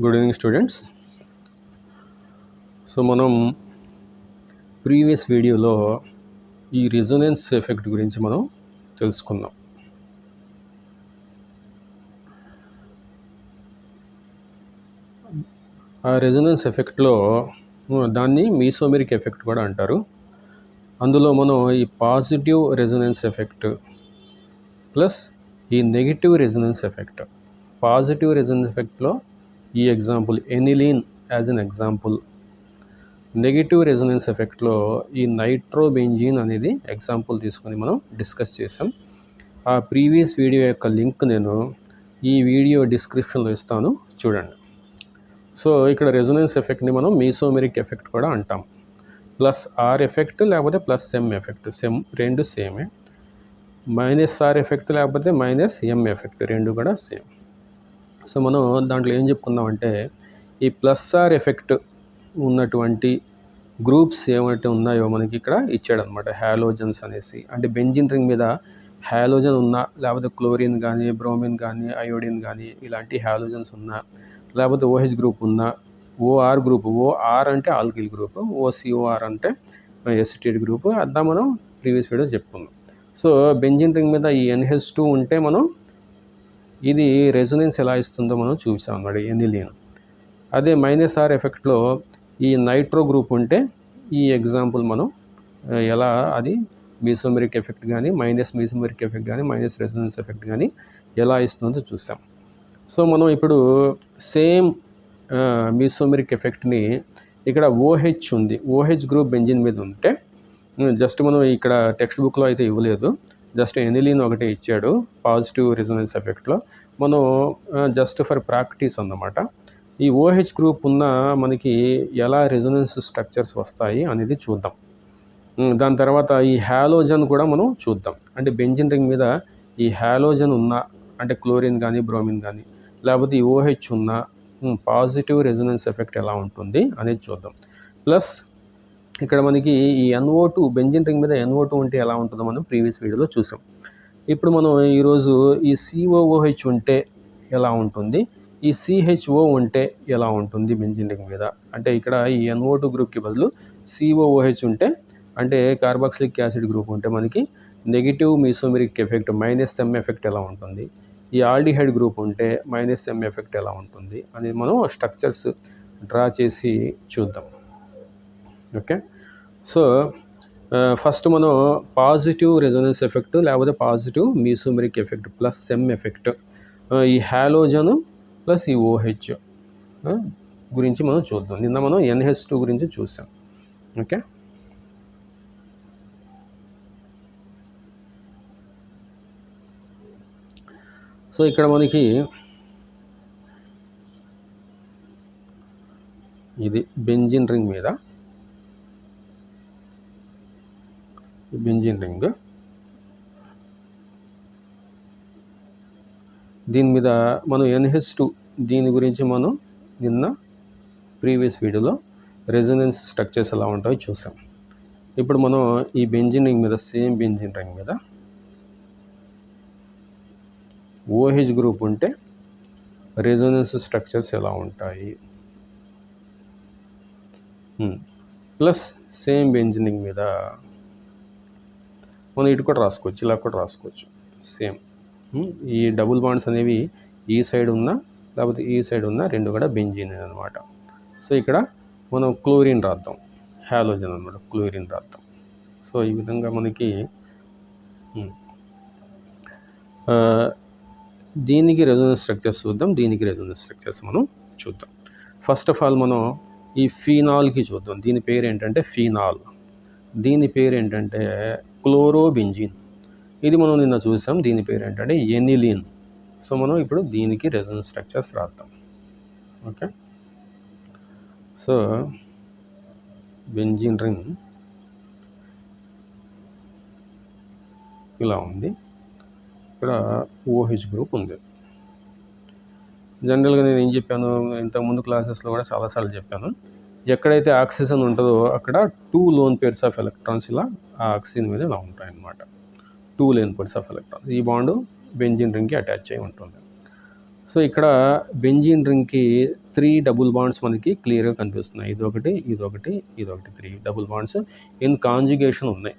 Good evening students. So మనం previous వీడియోలో ఈ రెజొనెన్స్ ఎఫెక్ట్ గురించి మనం తెలుసుకుందాం. ఆ రెజొనెన్స్ ఎఫెక్ట్లో దాన్ని మీసోమెరిక్ ఎఫెక్ట్ కూడా అంటారు. అందులో మనం ఈ పాజిటివ్ రెజొనెన్స్ ఎఫెక్ట్ ప్లస్ ఈ negative resonance effect. Positive resonance ఎఫెక్ట్లో ఈ example aniline as an example. Negative resonance ఎఫెక్ట్లో ఈ నైట్రోబెంజీన్ అనేది ఎగ్జాంపుల్ తీసుకొని మనం డిస్కస్ చేసాం. ఆ ప్రీవియస్ వీడియో యొక్క లింక్ నేను ఈ వీడియో డిస్క్రిప్షన్లో ఇస్తాను, చూడండి. సో ఇక్కడ రెజొనెన్స్ ఎఫెక్ట్ని మనం మీసోమెరిక్ ఎఫెక్ట్ కూడా అంటాం. ప్లస్ ఆర్ ఎఫెక్ట్ లేకపోతే ప్లస్ ఎం ఎఫెక్ట్, రెండు సేమే. మైనస్ ఆర్ ఎఫెక్ట్ లేకపోతే మైనస్ ఎం ఎఫెక్ట్, రెండు కూడా సేమ్. సో మనం దాంట్లో ఏం చెప్పుకుందామంటే ఈ ప్లస్ ఆర్ ఎఫెక్ట్ ఉన్నటువంటి గ్రూప్స్ ఏమైతే ఉన్నాయో మనకి ఇక్కడ ఇచ్చాడనమాట, హ్యాలోజన్స్ అనేసి. అంటే బెంజిన్ రింగ్ మీద హ్యాలోజన్ ఉన్నా, లేకపోతే క్లోరిన్ కానీ, బ్రోమిన్ కానీ, అయోడిన్ కానీ ఇలాంటి హ్యాలోజన్స్ ఉన్నా, లేకపోతే ఓహెచ్ గ్రూప్ ఉన్నా, ఓఆర్ గ్రూప్, ఓఆర్ అంటే ఆల్కిల్ గ్రూప్, ఓసిఓఆర్ అంటే ఎసిటేట్ గ్రూప్, అదా మనం ప్రీవియస్ వీడియో చెప్పుకుందాం. సో బెంజిన్ రింగ్ మీద ఈ NH2 ఉంటే మనం ఇది రెజొనెన్స్ ఎలా ఇస్తుందో మనం చూసాం అన్నమాట, ఎనిలీన్. అదే మైనస్ ఆర్ ఎఫెక్ట్లో ఈ నైట్రో గ్రూప్ ఉంటే ఈ ఎగ్జాంపుల్ మనం ఎలా అది మీసోమెరిక్ ఎఫెక్ట్ కానీ, మైనస్ మీసోమెరిక్ ఎఫెక్ట్ కానీ, మైనస్ రెజొనెన్స్ ఎఫెక్ట్ కానీ ఎలా ఇస్తుందో చూసాం. సో మనం ఇప్పుడు సేమ్ మీసోమెరిక్ ఎఫెక్ట్ని ఇక్కడ OH ఉంది, OH గ్రూప్ బెంజిన్ మీద ఉంటే జస్ట్ మనం ఇక్కడ టెక్స్ట్ బుక్లో అయితే ఇవ్వలేదు, జస్ట్ ఎనిలీన్ ఒకటే ఇచ్చాడు పాజిటివ్ రెజొనెన్స్ ఎఫెక్ట్లో. మనం జస్ట్ ఫర్ ప్రాక్టీస్ అన్నమాట. ఈ OH గ్రూప్ ఉన్న మనకి ఎలా రెజొనెన్స్ స్ట్రక్చర్స్ వస్తాయి అనేది చూద్దాం. దాని తర్వాత ఈ హ్యాలోజన్ కూడా మనం చూద్దాం. అంటే బెంజిన్ రింగ్ మీద ఈ హ్యాలోజన్ ఉన్న, అంటే క్లోరిన్ కానీ, బ్రోమిన్ కానీ, లేకపోతే ఈ OH ఉన్న పాజిటివ్ రెజొనెన్స్ ఎఫెక్ట్ ఎలా ఉంటుంది అనేది చూద్దాం. ప్లస్ ఇక్కడ మనకి ఈ NO2, బెంజిన్ రింగ్ మీద NO2 ఉంటే ఎలా ఉంటుందో మనం ప్రీవియస్ వీడియోలో చూసాం. ఇప్పుడు మనం ఈరోజు ఈ COOH ఉంటే ఎలా ఉంటుంది, ఈ CHO ఉంటే ఎలా ఉంటుంది బెంజిన్ రింగ్ మీద. అంటే ఇక్కడ ఈ NO2 గ్రూప్కి బదులు COOH ఉంటే, అంటే కార్బాక్సిలిక్ యాసిడ్ గ్రూప్ ఉంటే మనకి నెగిటివ్ మీసోమెరిక్ ఎఫెక్ట్ మైనస్ ఎం ఎఫెక్ట్ ఎలా ఉంటుంది, ఈ ఆల్డిహైడ్ గ్రూప్ ఉంటే మైనస్ ఎం ఎఫెక్ట్ ఎలా ఉంటుంది అనేది మనం స్ట్రక్చర్స్ డ్రా చేసి చూద్దాం. ఓకే. సో ఫస్ట్ మనం పాజిటివ్ రెజొనెన్స్ ఎఫెక్ట్ లేకపోతే positive mesomeric effect plus M effect, ఈ హ్యాలోజన్ ప్లస్ ఈ OH గురించి మనం చూద్దాం. నిన్న మనం NH2 గురించి చూసాం. ఓకే. సో ఇక్కడ మనకి ఇది బెంజిన్ రింగ్ మీద, బెంజిన్ రింగ్ దీని మీద మనం NH2 దీని గురించి మనం నిన్న ప్రీవియస్ వీడియోలో రెజొనెన్స్ స్ట్రక్చర్స్ ఎలా ఉంటాయో చూసాం. ఇప్పుడు మనం ఈ బెంజిన్ రింగ్ మీద, సేమ్ బెంజిన్ రింగ్ మీద OH గ్రూప్ ఉంటే రెజొనెన్స్ స్ట్రక్చర్స్ ఎలా ఉంటాయి, ప్లస్ సేమ్ బెంజిన్ రింగ్ మీద మనం ఇటు కూడా రాసుకోవచ్చు, ఇలా కూడా రాసుకోవచ్చు. సేమ్ ఈ డబుల్ బాండ్స్ అనేవి ఈ సైడ్ ఉన్న లేకపోతే ఈ సైడ్ ఉన్న రెండు కూడా బెంజీన్ అనమాట. సో ఇక్కడ మనం క్లోరిన్ రాద్దాం, హ్యాలోజన్ అనమాట, క్లోరిన్ రాద్దాం. సో ఈ విధంగా మనకి దీనికి రెజొనెన్స్ స్ట్రక్చర్స్ చూద్దాం, దీనికి రెజొనెన్స్ స్ట్రక్చర్స్ మనం చూద్దాం. ఫస్ట్ ఆఫ్ ఆల్ మనం ఈ ఫీనాల్కి చూద్దాం. దీని పేరు ఏంటంటే ఫీనాల్, దీని పేరు ఏంటంటే క్లోరోబెంజీన్. ఇది మనం నిన్న చూసాం, దీని పేరు ఏంటంటే ఎనిలీన్. సో మనం ఇప్పుడు దీనికి రెజొనెన్స్ స్ట్రక్చర్స్ రాద్దాం. ఓకే. సో బెంజిన్ రింగ్ ఇలా ఉంది, ఇక్కడ OH గ్రూప్ ఉంది. జనరల్గా నేను ఏం చెప్పాను, ఇంతకుముందు క్లాసెస్లో కూడా చాలాసార్లు చెప్పాను, ఎక్కడైతే ఆక్సిజన్ ఉంటుందో అక్కడ 2 లోన్ పేర్స్ ఆఫ్ ఎలక్ట్రాన్స్ ఇలా ఆ ఆక్సిజన్ మీద ఇలా ఉంటాయన్నమాట. 2 లోన్ పేర్స్ ఆఫ్ ఎలక్ట్రాన్స్. ఈ బాండ్ బెంజిన్ రింగ్కి అటాచ్ అయి ఉంటుంది. సో ఇక్కడ బెంజీన్ రింగ్కి 3 డబుల్ బాండ్స్ మనకి క్లియర్గా కనిపిస్తున్నాయి. ఇదొకటి 3 డబుల్ బాండ్స్ ఇన్ కాంజుగేషన్ ఉన్నాయి.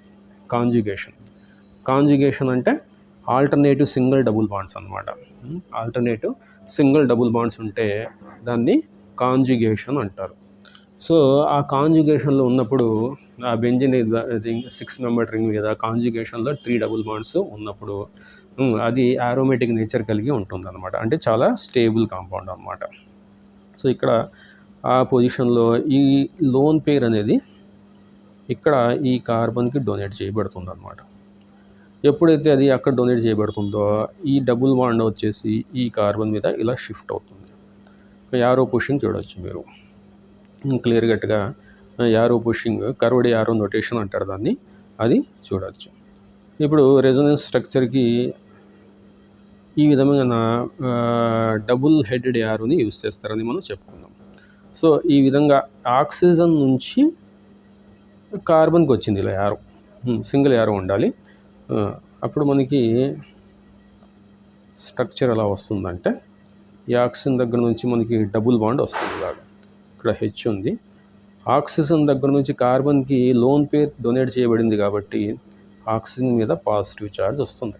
కాంజుగేషన్ అంటే ఆల్టర్నేటివ్ సింగిల్ డబుల్ బాండ్స్ అనమాట. ఆల్టర్నేటివ్ సింగిల్ డబుల్ బాండ్స్ ఉంటే దాన్ని కాంజుగేషన్ అంటారు. సో ఆ కాంజుగేషన్లో ఉన్నప్పుడు ఆ బెంజిన్ రింగ్ 6 మెంబర్ రింగ్ మీద కాంజుగేషన్లో 3 డబుల్ బాండ్స్ ఉన్నప్పుడు అది ఆరోమేటిక్ నేచర్ కలిగి ఉంటుంది అనమాట. అంటే చాలా స్టేబుల్ కాంపౌండ్ అనమాట. సో ఇక్కడ ఆ పొజిషన్లో ఈ లోన్ పేర్ అనేది ఇక్కడ ఈ కార్బన్కి డొనేట్ చేయబడుతుంది అనమాట. ఎప్పుడైతే అది అక్కడ డొనేట్ చేయబడుతుందో ఈ డబుల్ బాండ్ వచ్చేసి ఈ కార్బన్ మీద ఇలా షిఫ్ట్ అవుతుంది. యారో పుషింగ్ చూడవచ్చు మీరు క్లియర్ కట్గా. Arrow pushing curved arrow notation అంటారు దాన్ని, అది చూడవచ్చు. ఇప్పుడు రెజొనెన్స్ స్ట్రక్చర్కి ఈ విధమైన డబుల్ హెడెడ్ యారోని యూజ్ చేస్తారని మనం చెప్పుకుందాం. సో ఈ విధంగా ఆక్సిజన్ నుంచి కార్బన్కి వచ్చింది ఇలా యారో, సింగిల్ యారో ఉండాలి. అప్పుడు మనకి స్ట్రక్చర్ ఎలా వస్తుందంటే ఈ ఆక్సిజన్ దగ్గర నుంచి మనకి డబుల్ బాండ్ వస్తుంది. ఇలాగా ఇక్కడ హెచ్ ఉంది. ఆక్సిజన్ దగ్గర నుంచి కార్బన్కి లోన్ పేర్ డొనేట్ చేయబడింది కాబట్టి ఆక్సిజన్ మీద పాజిటివ్ ఛార్జ్ వస్తుంది.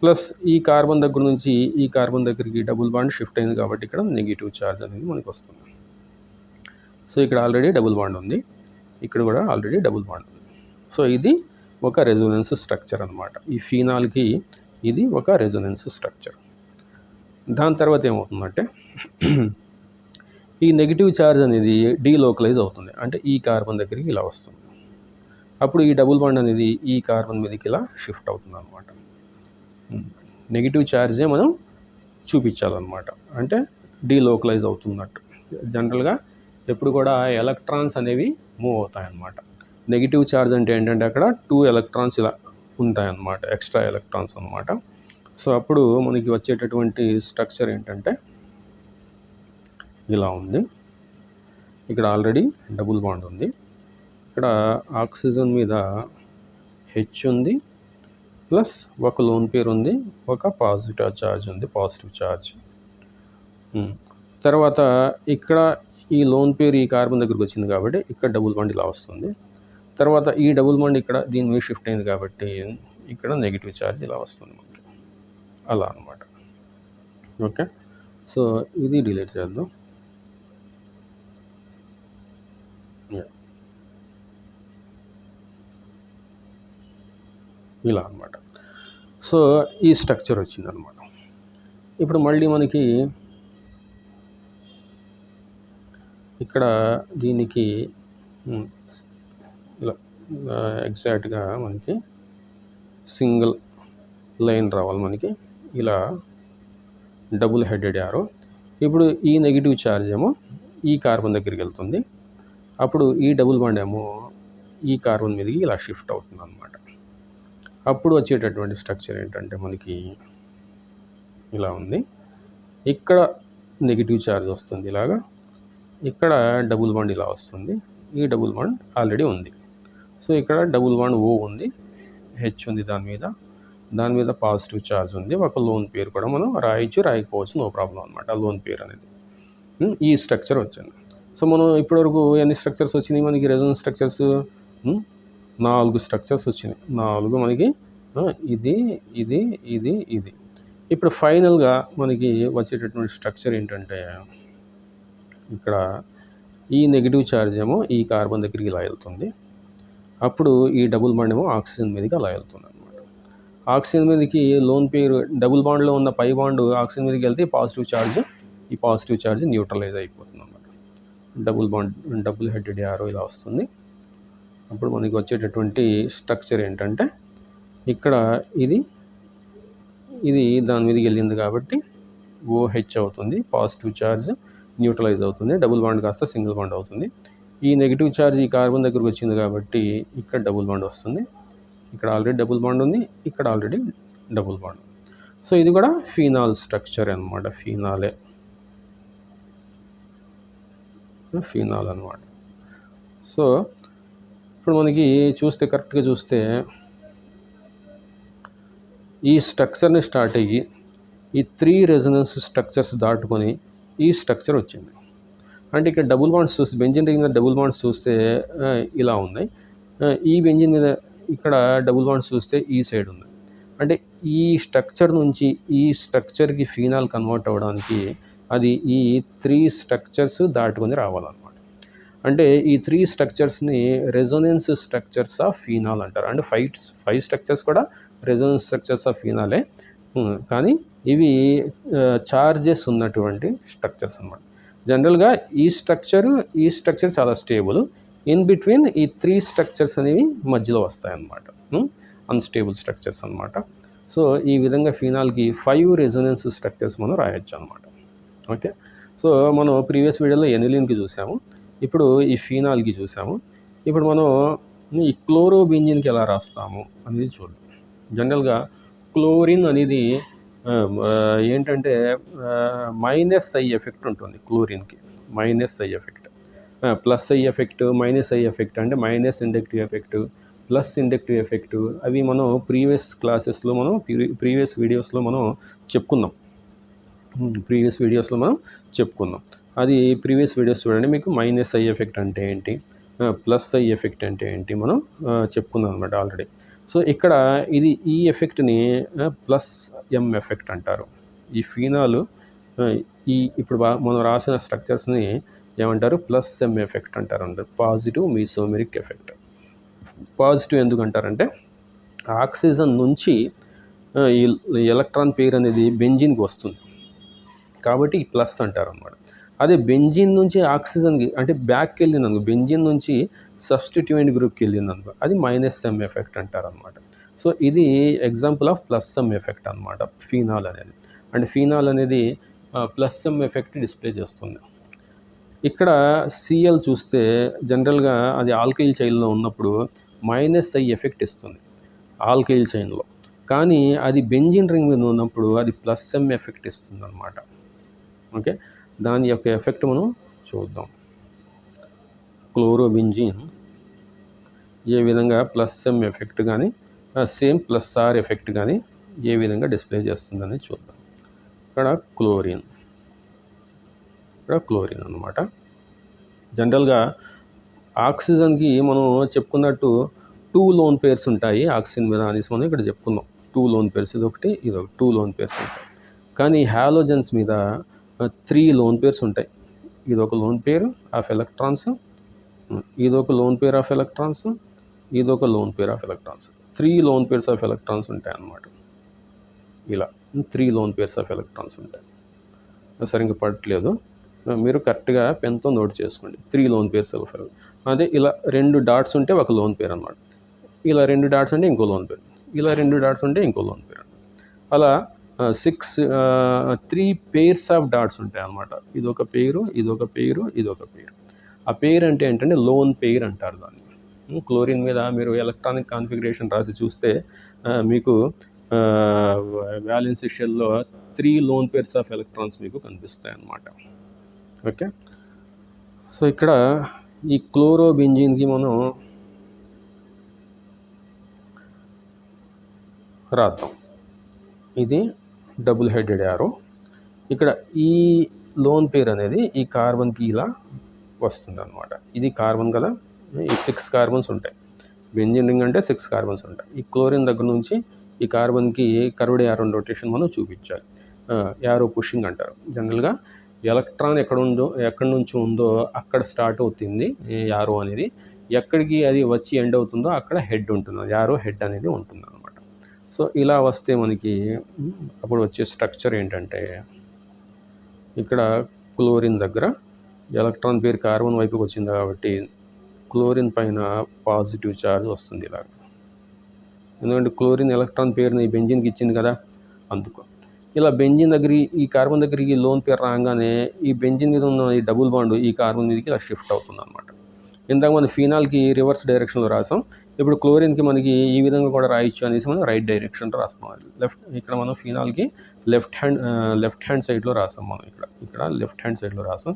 ప్లస్ ఈ కార్బన్ దగ్గర నుంచి ఈ కార్బన్ దగ్గరికి డబుల్ బాండ్ షిఫ్ట్ అయింది కాబట్టి ఇక్కడ నెగిటివ్ ఛార్జ్ అనేది మనకి వస్తుంది. సో ఇక్కడ ఆల్రెడీ డబుల్ బాండ్ ఉంది, ఇక్కడ కూడా ఆల్రెడీ డబుల్ బాండ్ ఉంది. సో ఇది ఒక రెజొనెన్స్ స్ట్రక్చర్ అనమాట. ఈ ఫీనాల్కి ఇది ఒక రెజొనెన్స్ స్ట్రక్చర్. దాని తర్వాత ఏమవుతుందంటే ఈ నెగిటివ్ ఛార్జ్ అనేది డీలోకలైజ్ అవుతుంది. అంటే ఈ కార్బన్ దగ్గరికి ఇలా వస్తుంది. అప్పుడు ఈ డబుల్ బాండ్ అనేది ఈ కార్బన్ మీదకి ఇలా షిఫ్ట్ అవుతుంది అనమాట. నెగిటివ్ ఛార్జే మనం చూపించాలన్నమాట. అంటే డీలోకలైజ్ అవుతున్నట్టు. జనరల్గా ఎప్పుడు కూడా ఎలక్ట్రాన్స్ అనేవి మూవ్ అవుతాయన్నమాట. నెగిటివ్ ఛార్జ్ అంటే ఏంటంటే అక్కడ 2 ఎలక్ట్రాన్స్ ఇలా ఉంటాయన్నమాట, ఎక్స్ట్రా ఎలక్ట్రాన్స్ అనమాట. సో అప్పుడు మనకి వచ్చేటటువంటి స్ట్రక్చర్ ఏంటంటే ఇలా ఉంది. ఇక్కడ ఆల్రెడీ డబుల్ బాండ్ ఉంది. ఇక్కడ ఆక్సిజన్ మీద హెచ్ ఉంది, ప్లస్ ఒక లోన్ పేర్ ఉంది, ఒక పాజిటివ్ ఛార్జ్ ఉంది, పాజిటివ్ ఛార్జ్. తర్వాత ఇక్కడ ఈ లోన్ పేర్ ఈ కార్బన్ దగ్గరికి వచ్చింది కాబట్టి ఇక్కడ డబుల్ బాండ్ ఇలా వస్తుంది. తర్వాత ఈ డబుల్ బాండ్ ఇక్కడ దీని మీద షిఫ్ట్ అయింది కాబట్టి ఇక్కడ నెగిటివ్ ఛార్జ్ ఇలా వస్తుంది మనకి, అలా అనమాట. ఓకే, సో ఇది డిలీట్ చేద్దాం. ఇలా అనమాట. సో ఈ స్ట్రక్చర్ వచ్చిందనమాట. ఇప్పుడు మళ్ళీ మనకి ఇక్కడ దీనికి ఇలా ఎగ్జాక్ట్గా మనకి సింగిల్ లైన్ రావాలి మనకి, ఇలా డబుల్ హెడెడ్ యారో. ఇప్పుడు ఈ నెగిటివ్ ఛార్జ్ ఏమో ఈ కార్బన్ దగ్గరికి వెళ్తుంది. అప్పుడు ఈ డబుల్ బాండ్ ఏమో ఈ కార్బన్ మీదకి ఇలా షిఫ్ట్ అవుతుంది అనమాట. అప్పుడు వచ్చేటటువంటి స్ట్రక్చర్ ఏంటంటే మనకి ఇలా ఉంది. ఇక్కడ నెగిటివ్ ఛార్జ్ వస్తుంది ఇలాగా, ఇక్కడ డబుల్ బాండ్ ఇలా వస్తుంది. ఈ డబుల్ బాండ్ ఆల్రెడీ ఉంది. సో ఇక్కడ డబుల్ బాండ్ ఓ ఉంది, హెచ్ ఉంది, దాని మీద పాజిటివ్ ఛార్జ్ ఉంది. ఒక లోన్ పేరు కూడా మనం రాయకపోవచ్చు, నో ప్రాబ్లం అనమాట. లోన్ పేరు అనేది ఈ స్ట్రక్చర్ వచ్చింది. సో మనం ఇప్పటివరకు ఎన్ని స్ట్రక్చర్స్ వచ్చినాయి మనకి? రెజొనెన్స్ స్ట్రక్చర్స్ 4 స్ట్రక్చర్స్ వచ్చినాయి. 4 మనకి ఇది ఇది ఇది ఇది. ఇప్పుడు ఫైనల్గా మనకి వచ్చేటటువంటి స్ట్రక్చర్ ఏంటంటే ఇక్కడ ఈ నెగిటివ్ ఛార్జ్ ఏమో ఈ కార్బన్ దగ్గరికి ఇలా వెళ్తుంది. అప్పుడు ఈ డబుల్ బాండ్ ఏమో ఆక్సిజన్ మీదకి అలా వెళ్తుంది అనమాట. ఆక్సిజన్ మీదకి లోన్ పేరు డబుల్ బాండ్లో ఉన్న పై బాండ్ ఆక్సిజన్ మీదకి వెళ్తే ఈ పాజిటివ్ ఛార్జ్ న్యూట్రలైజ్ అయిపోతుంది అనమాట. డబుల్ హెడెడ్ యారో ఇలా వస్తుంది. అప్పుడు మనకి వచ్చేటటువంటి స్ట్రక్చర్ ఏంటంటే ఇక్కడ ఇది దాని మీదకి వెళ్ళింది కాబట్టి ఓహెచ్ అవుతుంది, పాజిటివ్ ఛార్జ్ న్యూట్రలైజ్ అవుతుంది, డబుల్ బాండ్ కాస్త సింగిల్ బాండ్ అవుతుంది. ఈ నెగిటివ్ ఛార్జ్ ఈ కార్బన్ దగ్గరకు వచ్చింది కాబట్టి ఇక్కడ డబుల్ బాండ్ వస్తుంది. ఇక్కడ ఆల్రెడీ డబుల్ బాండ్ ఉంది, ఇక్కడ ఆల్రెడీ డబుల్ బాండ్. సో ఇది కూడా ఫీనాల్ స్ట్రక్చర్ అనమాట. ఫీనాల్ అనమాట. సో ఇప్పుడు మనకి కరెక్ట్గా చూస్తే ఈ స్ట్రక్చర్ని స్టార్ట్ అయ్యి ఈ 3 రెజొనెన్స్ స్ట్రక్చర్స్ దాటుకొని ఈ స్ట్రక్చర్ వచ్చింది. అంటే ఇక్కడ డబుల్ బాండ్స్ చూస్తే బెంజీన్ రింగ్ మీద డబుల్ బాండ్స్ చూస్తే ఇలా ఉన్నాయి. ఈ బెంజీన్ మీద ఇక్కడ డబుల్ బాండ్స్ చూస్తే ఈ సైడ్ ఉంది. అంటే ఈ స్ట్రక్చర్ నుంచి ఈ స్ట్రక్చర్కి ఫీనాల్ కన్వర్ట్ అవ్వడానికి అది ఈ 3 స్ట్రక్చర్స్ దాటుకొని రావాలన్నమాట. అంటే ఈ 3 స్ట్రక్చర్స్ని రెజొనెన్స్ స్ట్రక్చర్స్ ఆఫ్ ఫీనాల్ అంటారు. అంటే 5 స్ట్రక్చర్స్ కూడా రెజొనెన్స్ స్ట్రక్చర్స్ ఆఫ్ ఫీనాలే, కానీ ఇవి చార్జెస్ ఉన్నటువంటి స్ట్రక్చర్స్ అన్నమాట. జనరల్గా ఈ స్ట్రక్చర్ చాలా స్టేబుల్. ఇన్ బిట్వీన్ ఈ 3 స్ట్రక్చర్స్ అనేవి మధ్యలో వస్తాయన్నమాట, అన్స్టేబుల్ స్ట్రక్చర్స్ అన్నమాట. సో ఈ విధంగా ఫీనాల్కి 5 రెజొనెన్స్ స్ట్రక్చర్స్ మనం రాయొచ్చు అనమాట. ఓకే, సో మనం ప్రీవియస్ వీడియోలో ఎనిలిన్కి చూసాము, ఇప్పుడు ఈ ఫీనాల్కి చూసాము. ఇప్పుడు మనం ఈ క్లోరోబెంజిన్కి ఎలా రాస్తాము అనేది చూద్దాం. జనరల్గా క్లోరిన్ అనేది ఏంటంటే మైనస్ ఐ ఎఫెక్ట్ ఉంటుంది క్లోరిన్కి. Minus I effect, plus I effect, minus I effect అంటే minus inductive effect, plus inductive effect. అవి మనం ప్రీవియస్ క్లాసెస్లో ప్రీవియస్ వీడియోస్లో మనం చెప్పుకున్నాం. అది ప్రీవియస్ వీడియోస్ చూడండి, మీకు మైనస్ ఐ ఎఫెక్ట్ అంటే ఏంటి, ప్లస్ ఐ ఎఫెక్ట్ అంటే ఏంటి మనం చెప్పుకున్నాం అనమాట ఆల్రెడీ. సో ఇక్కడ ఈ ఎఫెక్ట్ని ప్లస్ ఎం ఎఫెక్ట్ అంటారు. ఈ ఫీనాల్ ఇప్పుడు మనం రాసిన స్ట్రక్చర్స్ని ఏమంటారు, ప్లస్ ఎం ఎఫెక్ట్ అంటారు. Positive mesomeric effect. పాజిటివ్ ఎందుకు అంటారంటే ఆక్సిజన్ నుంచి ఈ ఎలక్ట్రాన్ పెయిర్ అనేది బెంజిన్కి వస్తుంది కాబట్టి ప్లస్ అంటారు అన్నమాట. అదే బెంజిన్ నుంచి ఆక్సిజన్కి అంటే బ్యాక్కి వెళ్ళింది అనుకో, బెంజిన్ నుంచి సబ్స్టిట్యూయెంట్ గ్రూప్కి వెళ్ళింది అనుకో, అది మైనస్ ఎం ఎఫెక్ట్ అంటారు అనమాట. సో ఇది example of plus M effect అనమాట ఫీనాల్ అనేది. అంటే ఫీనాల్ అనేది ప్లస్ ఎం ఎఫెక్ట్ డిస్ప్లే చేస్తుంది. ఇక్కడ సిఎల్ చూస్తే జనరల్గా అది ఆల్కైల్ చైన్లో ఉన్నప్పుడు మైనస్ ఐ ఎఫెక్ట్ ఇస్తుంది ఆల్కైల్ చైన్లో, కానీ అది బెంజిన్ రింగ్ మీద ఉన్నప్పుడు అది ప్లస్ ఎం ఎఫెక్ట్ ఇస్తుంది అనమాట. ఓకే, దాని యొక్క ఎఫెక్ట్ మనం చూద్దాం. క్లోరోబెంజిన్ ఏ విధంగా ప్లస్ ఎం ఎఫెక్ట్ కానీ సేమ్ ప్లస్ ఆర్ ఎఫెక్ట్ కానీ ఏ విధంగా డిస్ప్లే చేస్తుందని చూద్దాం. ఇక్కడ క్లోరిన్ అనమాట. జనరల్గా ఆక్సిజన్కి మనం చెప్పుకున్నట్టు 2 లోన్ పేర్స్ ఉంటాయి ఆక్సిజన్ మీద అనేసి మనం ఇక్కడ చెప్పుకున్నాం. 2 లోన్ పేర్స్, ఇదొకటి 2 లోన్ పేర్స్ ఉంటాయి. కానీ హాలోజన్స్ మీద 3 లోన్ పేర్స్ ఉంటాయి. ఇదొక లోన్ పేర్ ఆఫ్ ఎలక్ట్రాన్స్, ఇదొక లోన్ పేర్ ఆఫ్ ఎలక్ట్రాన్స్, ఇదొక lone pair of electrons. 3 lone pairs of electrons ఉంటాయి అన్నమాట. ఇలా 3 లోన్ పేర్స్ ఆఫ్ ఎలక్ట్రాన్స్ ఉంటాయి. సరిగ్గా పడట్లేదు, మీరు కరెక్ట్గా పెన్తో నోట్ చేసుకోండి. 3 లోన్ పేర్స్ ఆఫ్ ఎలక్ట్రాన్స్. అదే ఇలా 2 డాట్స్ ఉంటే ఒక లోన్ పేర్ అన్నమాట, ఇలా 2 డాట్స్ ఉంటే ఇంకో లోన్ పేర్, ఇలా 2 డాట్స్ ఉంటే ఇంకో లోన్ పేర్. అలా 3 పేర్స్ ఆఫ్ డాట్స్ ఉంటాయి అన్నమాట. ఇదొక పేరు, ఇదొక పేరు, ఇదొక పేరు. ఆ పేరు అంటే ఏంటంటే లోన్ పేర్ అంటారు దాన్ని. క్లోరిన్ మీద మీరు ఎలక్ట్రానిక్ కాన్ఫిగరేషన్ రాసి చూస్తే మీకు వ్యాలెన్సీ షెల్లో 3 లోన్ పేర్స్ ఆఫ్ ఎలక్ట్రాన్స్ మీకు కనిపిస్తాయి అన్నమాట. ఓకే, సో ఇక్కడ ఈ క్లోరోబెంజిన్కి మనం రాద్దాం. ఇది డబుల్ హెడెడ్ యారో. ఇక్కడ ఈ లోన్ పేర్ అనేది ఈ కార్బన్కి ఇలా వస్తుంది అనమాట. ఇది కార్బన్ కదా, ఈ 6 కార్బన్స్ ఉంటాయి. బెంజిన్ రింగ్ అంటే 6 కార్బన్స్ ఉంటాయి. ఈ క్లోరిన్ దగ్గర నుంచి ఈ కార్బన్కి కర్వ్డ్ యారో రొటేషన్ మనం చూపించాలి. యారో పుషింగ్ అంటారు. జనరల్గా ఎలక్ట్రాన్ ఎక్కడి నుంచి ఉందో అక్కడ స్టార్ట్ అవుతుంది యారో అనేది, ఎక్కడికి అది వచ్చి ఎండ్ అవుతుందో అక్కడ హెడ్ ఉంటుంది, యారో హెడ్ అనేది ఉంటుంది అనమాట. సో ఇలా వస్తే మనకి అప్పుడు వచ్చే స్ట్రక్చర్ ఏంటంటే ఇక్కడ క్లోరిన్ దగ్గర ఎలక్ట్రాన్ పేరు కార్బన్ వైపుకి వచ్చింది కాబట్టి క్లోరిన్ పైన పాజిటివ్ ఛార్జ్ వస్తుంది ఇలాగ. ఎందుకంటే క్లోరిన్ ఎలక్ట్రాన్ పేరుని బెంజిన్కి ఇచ్చింది కదా, అందుకు ఇలా బెంజిన్ దగ్గర ఈ కార్బన్ దగ్గరికి లోన్ పేరు రాగానే ఈ బెంజిన్ మీద ఉన్న ఈ డబుల్ బాండ్ ఈ కార్బన్ మీదకి ఇలా షిఫ్ట్ అవుతుంది అనమాట. ఇందాక మనం ఫీనాల్కి రివర్స్ డైరెక్షన్లో రాసాం, ఇప్పుడు క్లోరిన్కి మనకి ఈ విధంగా కూడా రాయొచ్చు అనేసి మనం రైట్ డైరెక్షన్లో రాస్తాం. ఇక్కడ మనం ఫీనాల్కి లెఫ్ట్ హ్యాండ్ సైడ్లో రాస్తాం. మనం ఇక్కడ లెఫ్ట్ హ్యాండ్ సైడ్లో రాస్తాం.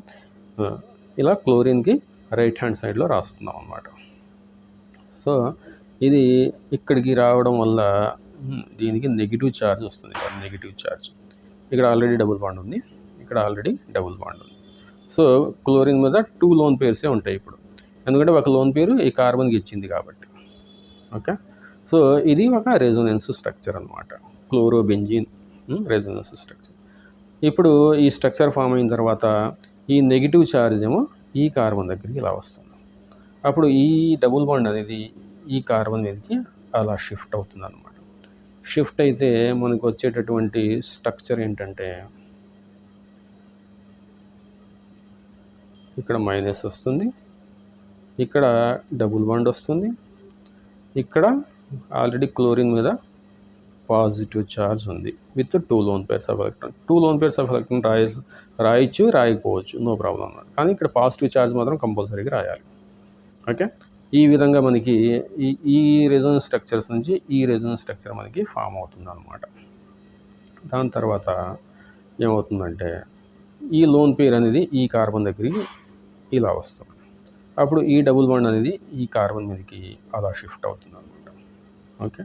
ఇలా క్లోరిన్కి రైట్ హ్యాండ్ సైడ్లో రాస్తున్నాం అన్నమాట. సో ఇది ఇక్కడికి రావడం వల్ల దీనికి నెగిటివ్ ఛార్జ్ వస్తుంది. నెగిటివ్ ఛార్జ్ ఇక్కడ ఆల్రెడీ డబుల్ బాండ్ ఉంది, ఇక్కడ ఆల్రెడీ డబుల్ బాండ్ ఉంది. సో క్లోరిన్ మీద 2 లోన్ పేర్సే ఉంటాయి ఇప్పుడు, ఎందుకంటే ఒక లోన్ పేరు ఈ కార్బన్కి ఇచ్చింది కాబట్టి. ఓకే, సో ఇది ఒక రెజొనెన్స్ స్ట్రక్చర్ అనమాట, క్లోరోబెంజీన్ రెజొనెన్స్ స్ట్రక్చర్. ఇప్పుడు ఈ స్ట్రక్చర్ ఫామ్ అయిన తర్వాత ఈ నెగిటివ్ ఛార్జ్ ఏమో ఈ కార్బన్ దగ్గరికి ఇలా వస్తుంది. అప్పుడు ఈ డబుల్ బాండ్ అనేది ఈ కార్బన్ మీదకి అలా షిఫ్ట్ అవుతుంది అనమాట. షిఫ్ట్ అయితే మనకు వచ్చేటటువంటి స్ట్రక్చర్ ఏంటంటే ఇక్కడ మైనస్ వస్తుంది, ఇక్కడ డబుల్ బాండ్ వస్తుంది, ఇక్కడ ఆల్రెడీ క్లోరిన్ మీద పాజిటివ్ ఛార్జ్ ఉంది with 2 loan pairs of electron. 2 loan pairs of electron రాయొచ్చు రాయకపోవచ్చు, నో ప్రాబ్లం అన్నమాట. కానీ ఇక్కడ పాజిటివ్ ఛార్జ్ మాత్రం కంపల్సరీగా రాయాలి. ఓకే, ఈ విధంగా మనకి ఈ రెజొనెన్స్ స్ట్రక్చర్స్ నుంచి ఈ రెజొనెన్స్ స్ట్రక్చర్ మనకి ఫామ్ అవుతుంది అనమాట. దాని తర్వాత ఏమవుతుందంటే ఈ లోన్ పేర్ అనేది ఈ కార్బన్ దగ్గరికి ఇలా వస్తుంది. అప్పుడు ఈ డబుల్ బాండ్ అనేది ఈ కార్బన్ మీదకి అలా షిఫ్ట్ అవుతుంది అనమాట. ఓకే,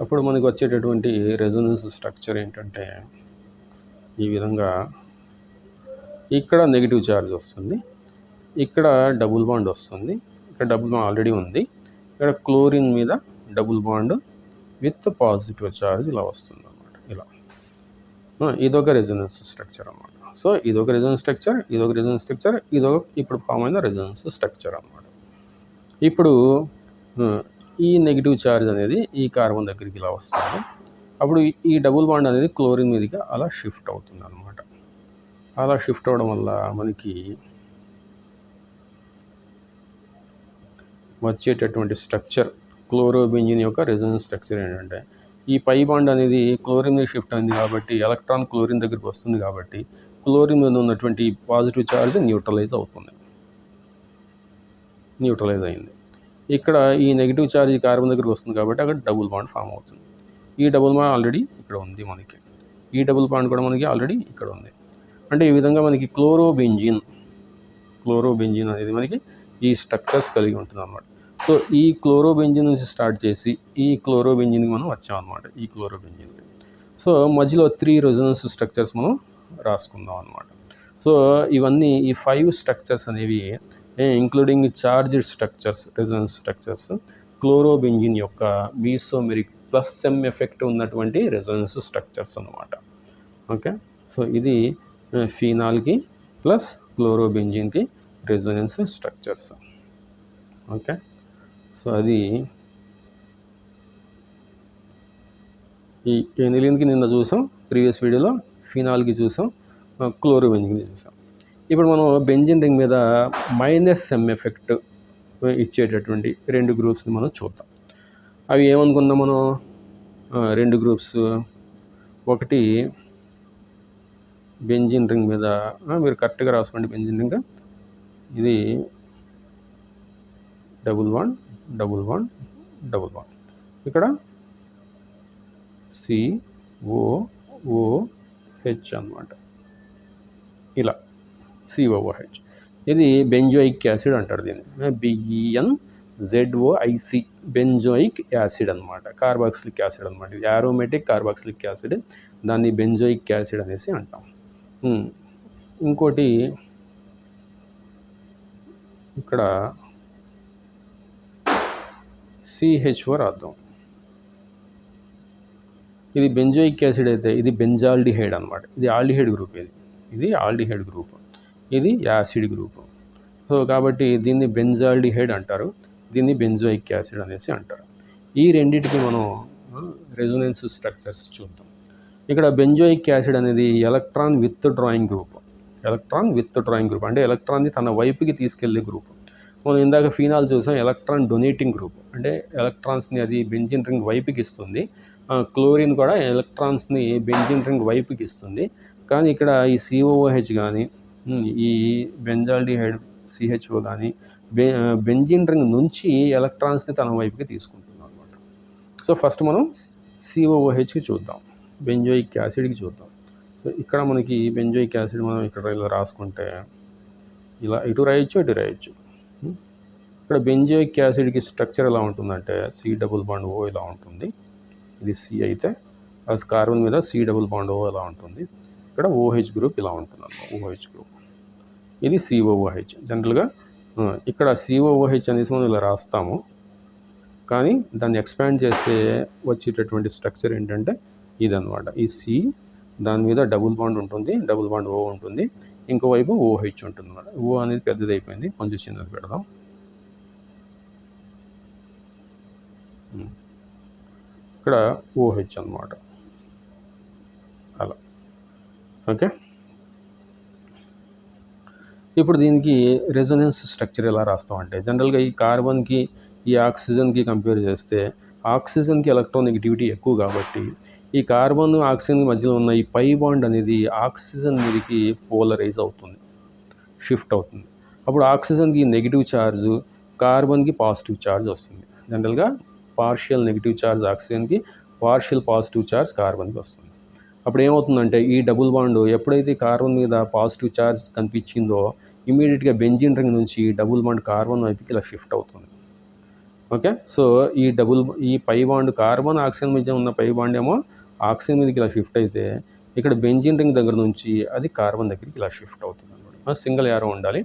అప్పుడు మనకి వచ్చేటటువంటి రెజొనెన్స్ స్ట్రక్చర్ ఏంటంటే ఈ విధంగా ఇక్కడ నెగిటివ్ ఛార్జ్ వస్తుంది, ఇక్కడ డబుల్ బాండ్ వస్తుంది, ఇక్కడ డబుల్ బాండ్ ఆల్రెడీ ఉంది, ఇక్కడ క్లోరిన్ మీద double bond with positive charge ఇలా వస్తుంది అనమాట. ఇలా ఇదొక రెజొనెన్స్ స్ట్రక్చర్ అనమాట. సో ఇదొక రెజొనెన్స్ స్ట్రక్చర్, ఇదొక రెజొనెన్స్ స్ట్రక్చర్, ఇదొక ఇప్పుడు ఫామ్ అయిన రెజొనెన్స్ స్ట్రక్చర్ అనమాట. ఇప్పుడు ఈ నెగిటివ్ ఛార్జ్ అనేది ఈ కార్బన్ దగ్గరికి ఇలా వస్తుంది. అప్పుడు ఈ డబుల్ బాండ్ అనేది క్లోరిన్ మీదకి అలా షిఫ్ట్ అవుతుంది అనమాట. అలా షిఫ్ట్ అవ్వడం వల్ల మనకి వచ్చేటటువంటి స్ట్రక్చర్ క్లోరోబెంజీన్ యొక్క రెజొనెన్స్ స్ట్రక్చర్ ఏంటంటే ఈ పై బాండ్ అనేది క్లోరిన్ మీద షిఫ్ట్ అయింది కాబట్టి ఎలక్ట్రాన్ క్లోరిన్ దగ్గరికి వస్తుంది కాబట్టి క్లోరిన్ మీద ఉన్నటువంటి పాజిటివ్ ఛార్జ్ న్యూట్రలైజ్ అవుతుంది, న్యూట్రలైజ్ అయింది. ఇక్కడ ఈ నెగిటివ్ ఛార్జ్ కార్బన్ దగ్గరికి వస్తుంది కాబట్టి అక్కడ డబుల్ బాండ్ ఫామ్ అవుతుంది. ఈ డబుల్ బాండ్ ఆల్రెడీ ఇక్కడ ఉంది మనకి, ఈ డబుల్ బాండ్ కూడా మనకి ఆల్రెడీ ఇక్కడ ఉంది. అంటే ఈ విధంగా మనకి క్లోరోబెంజీన్ అనేది మనకి ఈ స్ట్రక్చర్స్ కలిగి ఉంటుంది అన్నమాట. సో ఈ క్లోరోబెంజీన్ నుంచి స్టార్ట్ చేసి ఈ క్లోరోబెంజీన్కి మనం వచ్చామన్నమాట. ఈ క్లోరోబెంజీన్కి సో మధ్యలో 3 రెజొనెన్స్ స్ట్రక్చర్స్ మనం రాసుకుందాం అన్నమాట. సో ఇవన్నీ ఈ 5 స్ట్రక్చర్స్ అనేవి including charged structures, resonance structures chlorobenzene యొక్క మీసోమెరిక్ ప్లస్ సెమ్ ఎఫెక్ట్ ఉన్నటువంటి రెజొనెన్స్ స్ట్రక్చర్స్ అన్నమాట. ఓకే, సో ఇది ఫీనాల్కి ప్లస్ క్లోరోబెంజీన్కి రెజొనెన్స్ స్ట్రక్చర్స్. ఓకే, సో అది ఈ ఎనిలిన్కి నిన్న చూసాం, ప్రీవియస్ వీడియోలో ఫినాల్కి చూసాం, క్లోరోబెంజీన్కి చూసాం. ఇప్పుడు మనం బెంజిన్ రింగ్ మీద మైనస్ సెమ్ ఎఫెక్ట్ ఇచ్చేటటువంటి 2 గ్రూప్స్ని మనం చూద్దాం. అవి ఏమనుకున్నాం మనం, 2 గ్రూప్స్. ఒకటి బెంజిన్ రింగ్ మీద మీరు కరెక్ట్గా రాసుకోండి. బెంజిన్ రింగ్ ఇది double bond double bond double bond, ఇక్కడ COOH అన్నమాట, ఇలా COOH. ఇది బెంజోయిక్ యాసిడ్ అంటారు దీన్ని, BENZOIC బెంజోయిక్ యాసిడ్ అనమాట, కార్బాక్సిలిక్ యాసిడ్ అనమాట. ఇది యారోమేటిక్ కార్బాక్సిలిక్ యాసిడ్, దాన్ని బెంజోయిక్ యాసిడ్ అనేసి అంటాం. ఇంకోటి ఇక్కడ CHO రాద్దాం. ఇది బెంజోయిక్ యాసిడ్ అయితే ఇది బెంజాల్డిహైడ్ అనమాట. ఇది ఆల్డిహైడ్ గ్రూప్, ఇది ఆల్డిహైడ్ గ్రూప్, ఇది యాసిడ్ గ్రూప్. సో కాబట్టి దీన్ని బెంజాల్డిహైడ్ అంటారు, దీన్ని బెంజోయిక్ యాసిడ్ అనేసి అంటారు. ఈ రెండింటికి మనం రెజొనెన్స్ స్ట్రక్చర్స్ చూద్దాం. ఇక్కడ బెంజోయిక్ యాసిడ్ అనేది ఎలక్ట్రాన్ విత్ డ్రాయింగ్ గ్రూప్, అంటే ఎలక్ట్రాన్ని తన వైపుకి తీసుకెళ్లే గ్రూప్. మనం ఇందాక ఫీనాల్ చూసాం, ఎలక్ట్రాన్ డొనేటింగ్ గ్రూప్, అంటే ఎలక్ట్రాన్స్ని అది బెంజిన్ రింగ్ వైపుకి ఇస్తుంది. క్లోరిన్ కూడా ఎలక్ట్రాన్స్ని బెంజిన్ రింగ్ వైపుకి ఇస్తుంది. కానీ ఇక్కడ ఈ COOH కానీ ఈ బెంజాల్డిహైడ్ CHO కానీ బెంజిన్ రింగ్ నుంచి ఎలక్ట్రాన్స్ని తన వైపుకి తీసుకుంటుంది అనమాట. సో ఫస్ట్ మనం COOHకి చూద్దాం, బెంజోయిక్ యాసిడ్కి చూద్దాం. సో ఇక్కడ మనకి బెంజోయిక్ యాసిడ్ మనం ఇక్కడ ఇలా రాసుకుంటే ఇలా ఇటు రాయొచ్చు, ఇటు రాయొచ్చు. ఇక్కడ బెంజోయిక్ యాసిడ్కి స్ట్రక్చర్ ఎలా ఉంటుందంటే C డబుల్ బాండ్ O ఇలా ఉంటుంది. ఇది C అయితే కార్బన్ మీద C డబుల్ బాండ్ O ఎలా ఉంటుంది. ఇక్కడ ఓహెచ్ గ్రూప్ ఇలా ఉంటుంది అన్నమాట. ఓహెచ్ గ్రూప్ ఇది సిఓఓహెచ్. జనరల్గా ఇక్కడ సిఓఓహెచ్ అనేసి మనం ఇలా రాస్తాము, కానీ దాన్ని ఎక్స్పాండ్ చేస్తే వచ్చేటటువంటి స్ట్రక్చర్ ఏంటంటే ఇదన్నమాట. ఈ సి దాని మీద డబుల్ బాండ్ ఉంటుంది, డబుల్ బాండ్ ఓ ఉంటుంది, ఇంకోవైపు ఓహెచ్ ఉంటుంది అన్నమాట. ఓ అనేది పెద్దది అయిపోయింది, కొంచెం చిన్నది పెడదాం. ఇక్కడ ఓహెచ్ అన్నమాట. అలా ఓకే. ఇప్పుడు దీనికి రెజొనెన్స్ స్ట్రక్చర్ ఎలా రాస్తామంటే జనరల్గా ఈ కార్బన్కి ఈ ఆక్సిజన్కి కంపేర్ చేస్తే ఆక్సిజన్కి ఎలక్ట్రోనెగటివిటీ ఎక్కువ కాబట్టి ఈ కార్బన్ ఆక్సిజన్ మధ్యలో ఉన్న ఈ పై బాండ్ అనేది ఆక్సిజన్ మీదకి పోలరైజ్ అవుతుంది, షిఫ్ట్ అవుతుంది. అప్పుడు ఆక్సిజన్కి నెగిటివ్ ఛార్జ్, కార్బన్కి పాజిటివ్ ఛార్జ్ వస్తుంది. జనరల్గా పార్షియల్ నెగిటివ్ ఛార్జ్ ఆక్సిజన్కి, పార్షియల్ పాజిటివ్ ఛార్జ్ కార్బన్కి వస్తుంది. అప్పుడు ఏమవుతుందంటే ఈ డబుల్ బాండ్ ఎప్పుడైతే కార్బన్ మీద పాజిటివ్ ఛార్జ్ కనిపించిందో ఇమీడియట్గా బెంజీన్ రింగ్ నుంచి డబుల్ బాండ్ కార్బన్ వైపుకి ఇలా షిఫ్ట్ అవుతుంది. ఓకే. సో ఈ పై బాండ్ కార్బన్ ఆక్సిజన్ మధ్య ఉన్న పై బాండ్ ఏమో ఆక్సిజన్ మీదకి ఇలా షిఫ్ట్ అయితే ఇక్కడ బెంజీన్ రింగ్ దగ్గర నుంచి అది కార్బన్ దగ్గరికి ఇలా షిఫ్ట్ అవుతుంది అనమాట. సింగిల్ యారో ఉండాలి,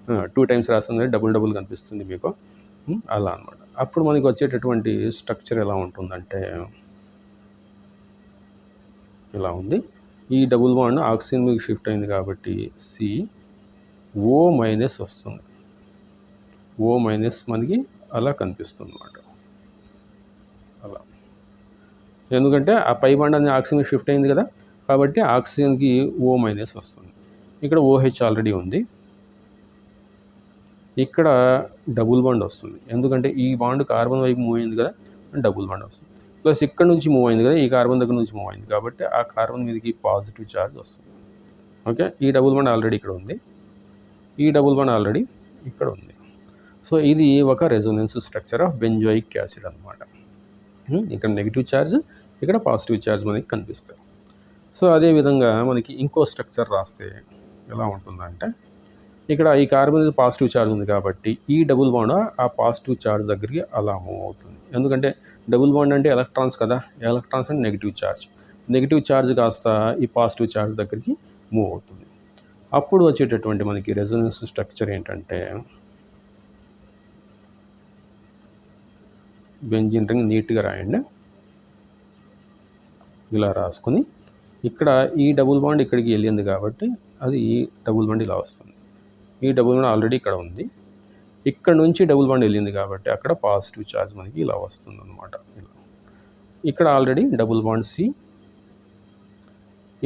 2 టైమ్స్ రాస్తుంది, డబుల్ కనిపిస్తుంది మీకు, అలా అనమాట. అప్పుడు మనకి వచ్చేటటువంటి స్ట్రక్చర్ ఎలా ఉంటుందంటే ఇలా ఉంది. ఈ డబుల్ బాండ్ ఆక్సిజన్ మీకు షిఫ్ట్ అయింది కాబట్టి సి ఓ మైనస్ వస్తుంది, ఓ మైనస్ మనకి అలా కనిపిస్తుంది అన్నమాట. అలా ఎందుకంటే ఆ పై బాండ్ అనేది ఆక్సిజన్ షిఫ్ట్ అయింది కదా, కాబట్టి ఆక్సిజన్కి ఓ మైనస్ వస్తుంది. ఇక్కడ ఓహెచ్ ఆల్రెడీ ఉంది, ఇక్కడ డబుల్ బాండ్ వస్తుంది, ఎందుకంటే ఈ బాండ్ కార్బన్ వైపు మూవ్ అయింది కదా, డబుల్ బాండ్ వస్తుంది. ప్లస్ ఇక్కడ నుంచి మూవ్ అయింది కదా, ఈ కార్బన్ దగ్గర నుంచి మూవ్ అయింది కాబట్టి ఆ కార్బన్ మీదకి పాజిటివ్ ఛార్జ్ వస్తుంది. ఓకే. ఈ డబుల్ బాండ్ ఆల్రెడీ ఇక్కడ ఉంది, ఈ డబుల్ బాండ్ ఆల్రెడీ ఇక్కడ ఉంది. సో ఇది ఒక resonance structure of benzoic acid అనమాట. ఇక్కడ నెగిటివ్ ఛార్జ్, ఇక్కడ పాజిటివ్ ఛార్జ్ మనకి కనిపిస్తాయి. సో అదేవిధంగా మనకి ఇంకో స్ట్రక్చర్ రాస్తే ఎలా ఉంటుందంటే ఇక్కడ ఈ కార్బన్ మీద పాజిటివ్ ఛార్జ్ ఉంది కాబట్టి ఈ డబుల్ బాండ్ ఆ పాజిటివ్ ఛార్జ్ దగ్గరికి అలా మూవ్ అవుతుంది. ఎందుకంటే డబుల్ బాండ్ అంటే ఎలక్ట్రాన్స్ కదా, ఎలక్ట్రాన్స్ అంటే నెగిటివ్ ఛార్జ్ కాస్త ఈ పాజిటివ్ ఛార్జ్ దగ్గరికి మూవ్ అవుతుంది. అప్పుడు వచ్చేటటువంటి మనకి రెజొనెన్స్ స్ట్రక్చర్ ఏంటంటే బెంజీన్ రింగ్ నీట్గా రాయండి, ఇలా రాసుకొని ఇక్కడ ఈ డబుల్ బాండ్ ఇక్కడికి వెళ్ళింది కాబట్టి అది డబుల్ బాండ్ ఇలా వస్తుంది. ఈ డబుల్ బాండ్ ఆల్రెడీ ఇక్కడ ఉంది, ఇక్కడ నుంచి డబుల్ బాండ్ వెళ్ళింది కాబట్టి అక్కడ పాజిటివ్ ఛార్జ్ మనకి ఇలా వస్తుంది అనమాట. ఇలా ఇక్కడ ఆల్రెడీ డబుల్ బాండ్ సి,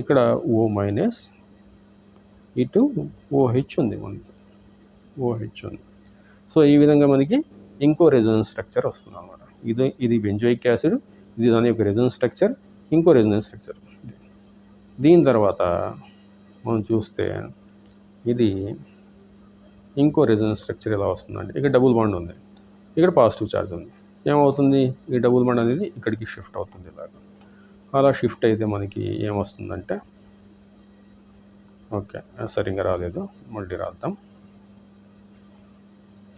ఇక్కడ ఓ మైనస్, ఇటు ఓహెచ్ ఉంది మనకి, ఓహెచ్ ఉంది. సో ఈ విధంగా మనకి ఇంకో రెజొనెన్స్ స్ట్రక్చర్ వస్తుంది అనమాట. ఇది బెంజోయిక్ యాసిడ్, ఇది దాని యొక్క రెజొనెన్స్ స్ట్రక్చర్, ఇంకో రెజొనెన్స్ స్ట్రక్చర్. దీని తర్వాత మనం చూస్తే ఇది ఇంకో రెజొనెన్స్ స్ట్రక్చర్ ఎలా వస్తుందంటే ఇక్కడ డబుల్ బాండ్ ఉంది, ఇక్కడ పాజిటివ్ ఛార్జ్ ఉంది. ఏమవుతుంది, ఈ డబుల్ బాండ్ అనేది ఇక్కడికి షిఫ్ట్ అవుతుంది. ఇలాగ అలా షిఫ్ట్ అయితే మనకి ఏమొస్తుందంటే, ఓకే సరిగ్గా రాలేదు, మళ్ళీ రాద్దాం.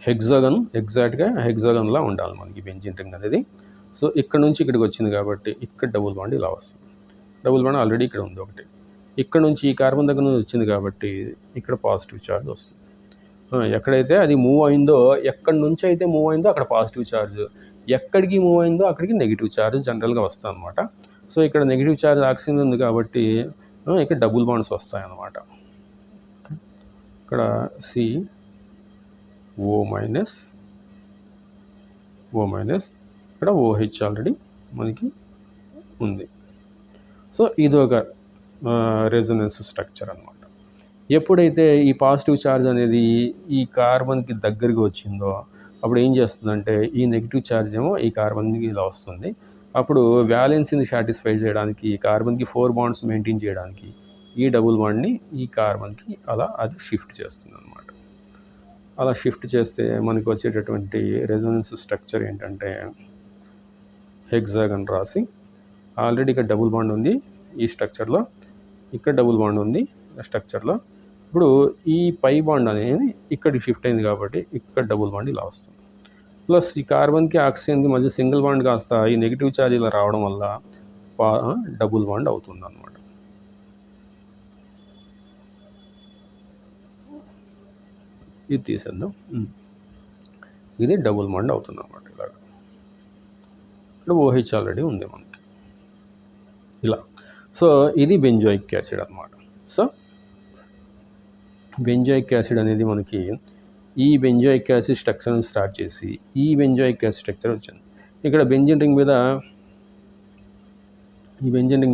హెక్సాగన్, ఎగ్జాక్ట్గా హెక్సాగన్లా ఉండాలి మనకి బెంజీన్ రింగ్ అనేది. సో ఇక్కడ నుంచి ఇక్కడికి వచ్చింది కాబట్టి ఇక్కడ డబుల్ బాండ్ ఇలా వస్తుంది. డబుల్ బాండ్ ఆల్రెడీ ఇక్కడ ఉంది ఒకటి, ఇక్కడ నుంచి ఈ కార్బన్ దగ్గర నుంచి వచ్చింది కాబట్టి ఇక్కడ పాజిటివ్ ఛార్జ్ వస్తుంది. ఎక్కడైతే అది మూవ్ అయిందో, ఎక్కడి నుంచి అయితే మూవ్ అయిందో అక్కడ పాజిటివ్ ఛార్జ్, ఎక్కడికి మూవ్ అయిందో అక్కడికి నెగిటివ్ ఛార్జ్ జనరల్గా వస్తుంది అనమాట. సో ఇక్కడ నెగిటివ్ ఛార్జ్ ఆక్సిజన్ ఉంది కాబట్టి ఇక్కడ డబుల్ బాండ్స్ వస్తాయి అన్నమాట. ఇక్కడ సి ఓ మైనస్, ఇక్కడ ఓహెచ్ ఆల్రెడీ మనకి ఉంది. సో ఇది ఒక రెజొనెన్స్ స్ట్రక్చర్ అనమాట. ఎప్పుడైతే ఈ పాజిటివ్ ఛార్జ్ అనేది ఈ కార్బన్కి దగ్గరికి వచ్చిందో అప్పుడు ఏం చేస్తుందంటే ఈ నెగిటివ్ ఛార్జ్ ఏమో ఈ కార్బన్కి ఇలా వస్తుంది. అప్పుడు వ్యాలెన్సీని సాటిస్ఫై చేయడానికి, కార్బన్కి 4 బాండ్స్ మెయింటైన్ చేయడానికి ఈ డబుల్ బాండ్ని ఈ కార్బన్కి అలా అది షిఫ్ట్ చేస్తుంది అనమాట. అలా షిఫ్ట్ చేస్తే మనకి వచ్చేటటువంటి రెజొనెన్స్ స్ట్రక్చర్ ఏంటంటే హెక్సాగన్ రాసి, ఆల్రెడీ ఇక్కడ డబుల్ బాండ్ ఉంది ఈ స్ట్రక్చర్లో, ఇక్కడ డబుల్ బాండ్ ఉంది స్ట్రక్చర్లో. ఇప్పుడు ఈ పై బాండ్ అనేది ఇక్కడికి షిఫ్ట్ అయింది కాబట్టి ఇక్కడ డబుల్ బాండ్ ఇలా వస్తుంది. ప్లస్ ఈ కార్బన్కి ఆక్సిజన్కి మధ్య సింగిల్ బాండ్ కాస్త ఈ నెగిటివ్ ఛార్జ్ ఇలా రావడం వల్ల డబుల్ బాండ్ అవుతుంది అన్నమాట. ఇది తీసేద్దాం. ఇది డబుల్ బాండ్ అవుతుంది అన్నమాట. ఇలాగ ఇక్కడ OH ఆల్రెడీ ఉంది మనకి ఇలా. సో ఇది బెంజోయిక్ యాసిడ్ అన్నమాట. సో బెంజోయిక్ యాసిడ్ అనేది మనకి ఈ బెంజోయిక్ యాసిడ్ స్ట్రక్చర్ని స్టార్ట్ చేసి ఈ బెంజోయిక్ యాసిడ్ స్ట్రక్చర్ వచ్చింది. ఇక్కడ బెంజిన్ రింగ్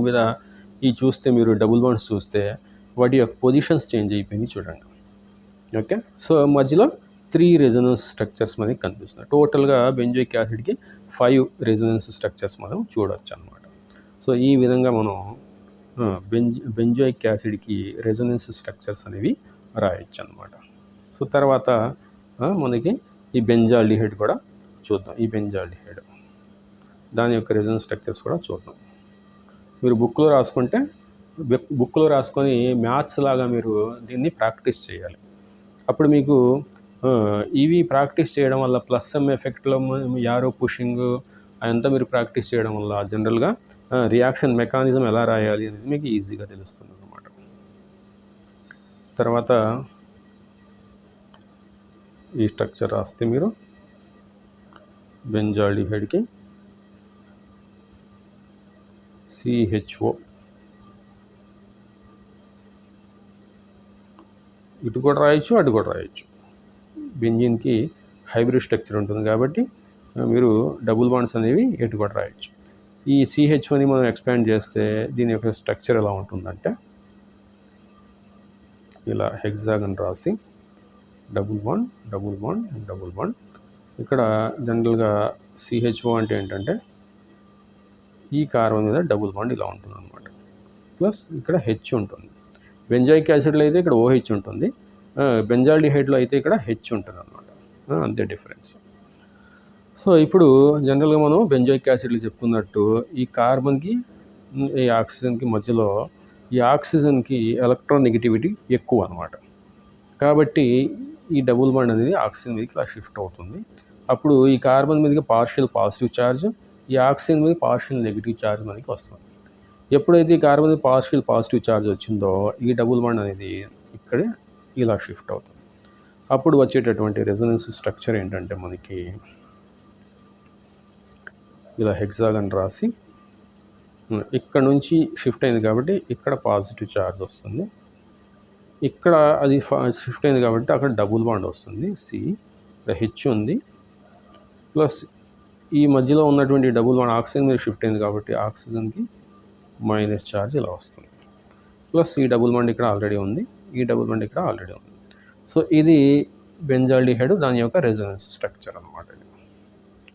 మీద ఈ చూస్తే మీరు డబుల్ బాండ్స్ చూస్తే వాటి యొక్క పొజిషన్స్ చేంజ్ అయిపోయింది చూడండి. ఓకే, సో మధ్యలో 3 రెజొనెన్స్ స్ట్రక్చర్స్ మనకి కనిపిస్తున్నాయి. టోటల్గా బెంజోయిక్ యాసిడ్కి 5 రెజొనెన్స్ స్ట్రక్చర్స్ మనం చూడవచ్చు అనమాట. సో ఈ విధంగా మనం బెంజోయిక్ యాసిడ్కి రెజొనెన్స్ స్ట్రక్చర్స్ అనేవి రాయొచ్చు అనమాట. సో తర్వాత మనకి ఈ బెంజాల్డిహైడ్ కూడా చూద్దాం. ఈ బెంజాల్డిహైడ్ దాని యొక్క రెజొనెన్స్ స్ట్రక్చర్స్ కూడా చూద్దాం. మీరు బుక్లో రాసుకొని మ్యాథ్స్ లాగా మీరు దీన్ని ప్రాక్టీస్ చేయాలి. అప్పుడు మీకు ఇవి ప్రాక్టీస్ చేయడం వల్ల ప్లస్ సమ్ ఎఫెక్ట్లో యారో పుషింగ్ అదంతా మీరు ప్రాక్టీస్ చేయడం వల్ల జనరల్గా రియాక్షన్ మెకానిజం ఎలా రాయాలి అనేది మీకు ఈజీగా తెలుస్తుంది అన్నమాట. తర్వాత ఈ స్ట్రక్చర్ రాస్తే మీరు బెంజాల్డిహైడ్కి CHO ఇటు కూడా రాయొచ్చు, అటు కూడా రాయొచ్చు. బెంజిన్కి హైబ్రిడ్ స్ట్రక్చర్ ఉంటుంది కాబట్టి మీరు డబుల్ బాండ్స్ అనేవి ఎటు కూడా రాయొచ్చు. ఈ CH1ని మనం ఎక్స్పాండ్ చేస్తే దీని యొక్క స్ట్రక్చర్ ఎలా ఉంటుందంటే ఇలా హెక్సాగన్ రాసి double bond double bond double bond. ఇక్కడ జనరల్గా CHO అంటే ఏంటంటే ఈ కార్బన్ మీద డబుల్ బాండ్ ఇలా ఉంటుంది అనమాట. ప్లస్ ఇక్కడ H ఉంటుంది. బెంజాయిక్ యాసిడ్లో అయితే ఇక్కడ OH ఉంటుంది, బెంజాల్డిహైడ్లో అయితే ఇక్కడ H ఉంటుంది అనమాట. అంతే డిఫరెన్స్. సో ఇప్పుడు జనరల్గా మనం బెంజోయిక్ యాసిడ్లు చెప్పుకున్నట్టు ఈ కార్బన్కి ఈ ఆక్సిజన్కి మధ్యలో ఈ ఆక్సిజన్కి ఎలక్ట్రోనెగటివిటీ ఎక్కువ అనమాట. కాబట్టి ఈ డబుల్ బాండ్ అనేది ఆక్సిజన్ మీదకి ఇలా షిఫ్ట్ అవుతుంది. అప్పుడు ఈ కార్బన్ మీదకి పార్షియల్ పాజిటివ్ ఛార్జ్, ఈ ఆక్సిజన్ మీద పార్షియల్ నెగిటివ్ ఛార్జ్ మనకి వస్తుంది. ఎప్పుడైతే ఈ కార్బన్ మీద పార్షియల్ పాజిటివ్ ఛార్జ్ వచ్చిందో ఈ డబుల్ బాండ్ అనేది ఇక్కడే ఇలా షిఫ్ట్ అవుతుంది. అప్పుడు వచ్చేటటువంటి రెజొనెన్స్ స్ట్రక్చర్ ఏంటంటే మనకి ఇలా హెక్సాగన్ రాసి ఇక్కడ నుంచి షిఫ్ట్ అయింది కాబట్టి ఇక్కడ పాజిటివ్ ఛార్జ్ వస్తుంది, ఇక్కడ అది షిఫ్ట్ అయింది కాబట్టి అక్కడ డబుల్ బాండ్ వస్తుంది. ఇక్కడ H ఉంది, ప్లస్ ఈ మధ్యలో ఉన్నటువంటి డబుల్ బాండ్ ఆక్సిజన్ మీద షిఫ్ట్ అయింది కాబట్టి ఆక్సిజన్కి మైనస్ ఛార్జ్ ఇలా వస్తుంది. ప్లస్ ఈ డబుల్ బాండ్ ఇక్కడ ఆల్రెడీ ఉంది, ఈ డబుల్ బాండ్ ఇక్కడ ఆల్రెడీ ఉంది. సో ఇది బెంజాల్డిహైడ్ దాని యొక్క రెజొనెన్స్ స్ట్రక్చర్ అనమాట.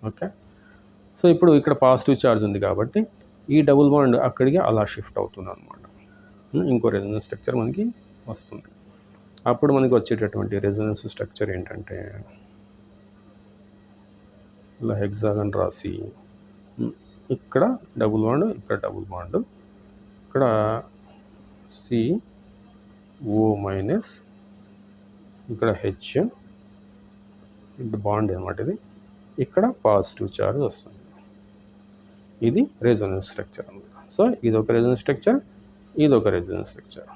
ఓకే, సో ఇప్పుడు ఇక్కడ పాజిటివ్ ఛార్జ్ ఉంది కాబట్టి ఈ డబుల్ బాండ్ అక్కడికి అలా షిఫ్ట్ అవుతుంది అనమాట. ఇంకో రెజొనెన్స్ స్ట్రక్చర్ మనకి వస్తుంది. అప్పుడు మనకి వచ్చేటటువంటి రెజొనెన్స్ స్ట్రక్చర్ ఏంటంటే ఇలా హెక్సాగన్ రాసి ఇక్కడ డబుల్ బాండ్, ఇక్కడ డబుల్ బాండ్, ఇక్కడ CO మైనస్, ఇక్కడ H బాండ్ అనమాట. ఇది ఇక్కడ పాజిటివ్ ఛార్జ్ వస్తుంది. ఇది రెజొనెన్స్ స్ట్రక్చర్ అనమాట. సో ఇది ఒక రెజొనెన్స్ స్ట్రక్చర్, ఇది ఒక రెజొనెన్స్ స్ట్రక్చర్.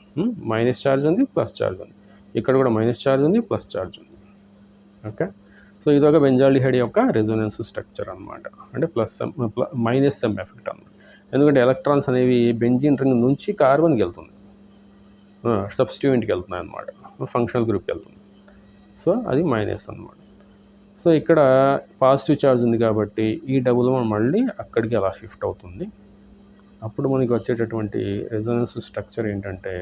మైనస్ ఛార్జ్ ఉంది, ప్లస్ ఛార్జ్ ఉంది, ఇక్కడ కూడా మైనస్ ఛార్జ్ ఉంది, ప్లస్ ఛార్జ్ ఉంది. ఓకే, సో ఇది ఒక బెంజాల్డిహైడ్ యొక్క రెజొనెన్స్ స్ట్రక్చర్ అనమాట. అంటే మైనస్ సమ్ ఎఫెక్ట్ అనమాట. ఎందుకంటే ఎలక్ట్రాన్స్ అనేవి బెంజిన్ రింగ్ నుంచి కార్బన్కి వెళ్తుంది, సబ్స్టిట్యూయెంట్కి వెళ్తున్నాయి అనమాట, ఫంక్షనల్ గ్రూప్కి వెళ్తుంది. సో అది మైనస్ అనమాట. సో ఇక్కడ పాజిటివ్ ఛార్జ్ ఉంది కాబట్టి ఈ డబుల్ బాండ్ మళ్ళీ అక్కడికి అలా షిఫ్ట్ అవుతుంది. అప్పుడు మనకి వచ్చేటటువంటి రెజొనెన్స్ స్ట్రక్చర్ ఏంటంటే